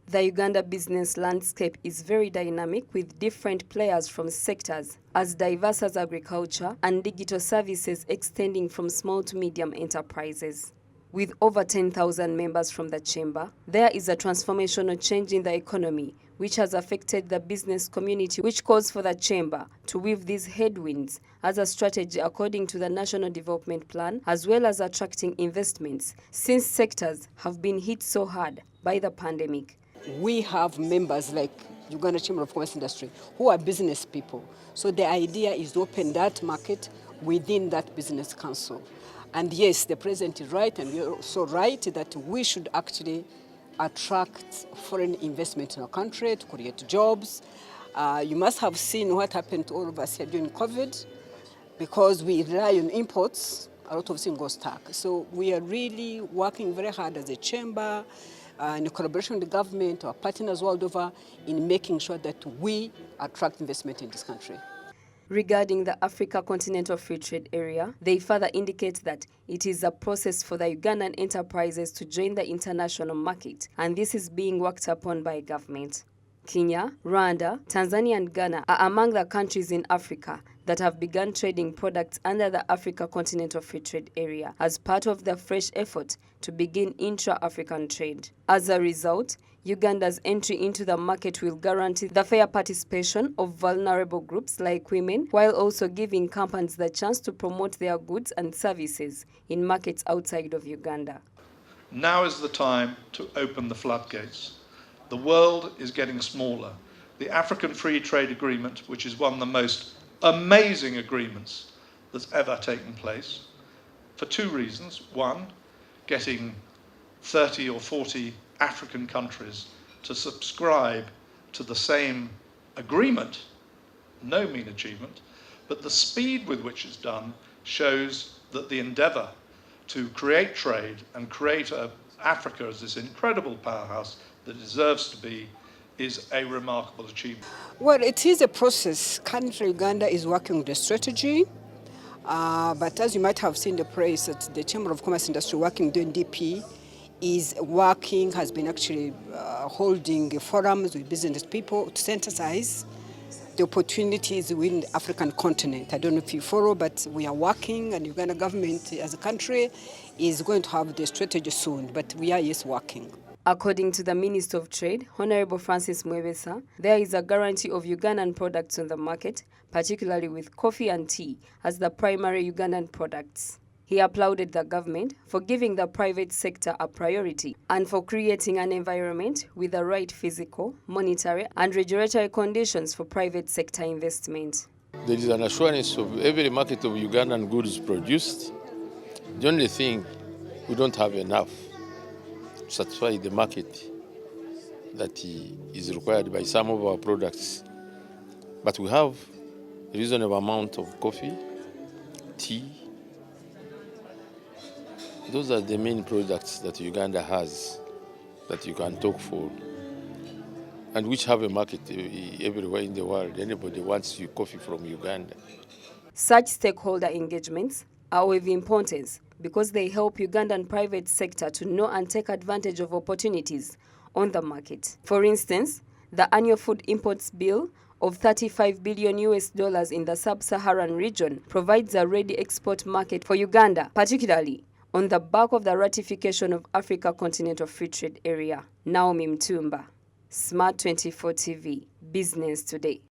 The Uganda business landscape is very dynamic with different players from sectors as diverse as agriculture and digital services extending from small to medium enterprises. With over 10,000 members from the chamber, there is a transformational change in the economy which has affected the business community, which calls for the chamber to weave these headwinds as a strategy according to the National Development Plan, as well as attracting investments since sectors have been hit so hard by the pandemic. We have members like Uganda Chamber of Commerce Industry who are business people. So the idea is to open that market within that business council. And yes, the president is right, and we're also right that we should actually attract foreign investment in our country to create jobs. You must have seen what happened to all of us here during COVID. Because we rely on imports, a lot of things go stuck. So we are really working very hard as a chamber, in collaboration with the government, our partners world over, in making sure that we attract investment in this country. Regarding the Africa Continental Free Trade Area, they further indicate that it is a process for the Ugandan enterprises to join the international market, and this is being worked upon by government. Kenya, Rwanda, Tanzania and Ghana are among the countries in Africa that have begun trading products under the Africa Continental Free Trade Area as part of the fresh effort to begin intra-African trade. As a result, Uganda's entry into the market will guarantee the fair participation of vulnerable groups like women, while also giving companies the chance to promote their goods and services in markets outside of Uganda. Now is the time to open the floodgates. The world is getting smaller. The African Free Trade Agreement, which is one of the most amazing agreements that's ever taken place, for two reasons. One, getting 30 or 40 African countries to subscribe to the same agreement, no mean achievement, but the speed with which it's done shows that the endeavor to create trade and create Africa as this incredible powerhouse that deserves to be is a remarkable achievement. Well, it is a process. Currently, Uganda is working with a strategy, but as you might have seen the press, that the Chamber of Commerce Industry working with UNDP has been actually holding forums with business people to synthesize the opportunities within the African continent. I don't know if you follow, but we are working, and Uganda government as a country is going to have the strategy soon, but we are yes working. According to the Minister of Trade, Honorable Francis Mwebesa, there is a guarantee of Ugandan products on the market, particularly with coffee and tea as the primary Ugandan products. He applauded the government for giving the private sector a priority and for creating an environment with the right physical, monetary and regulatory conditions for private sector investment. There is an assurance of every market of Ugandan goods produced. The only thing, we don't have enough to satisfy the market that is required by some of our products. But we have a reasonable amount of coffee, tea. Those are the main products that Uganda has that you can talk for, and which have a market everywhere in the world. Anybody wants your coffee from Uganda. Such stakeholder engagements are of importance because they help Ugandan private sector to know and take advantage of opportunities on the market. For instance, the annual food imports bill of $35 billion in the sub-Saharan region provides a ready export market for Uganda, particularly on the back of the ratification of Africa Continental Free Trade Area. Naomi Mtumba, Smart 24 TV, Business Today.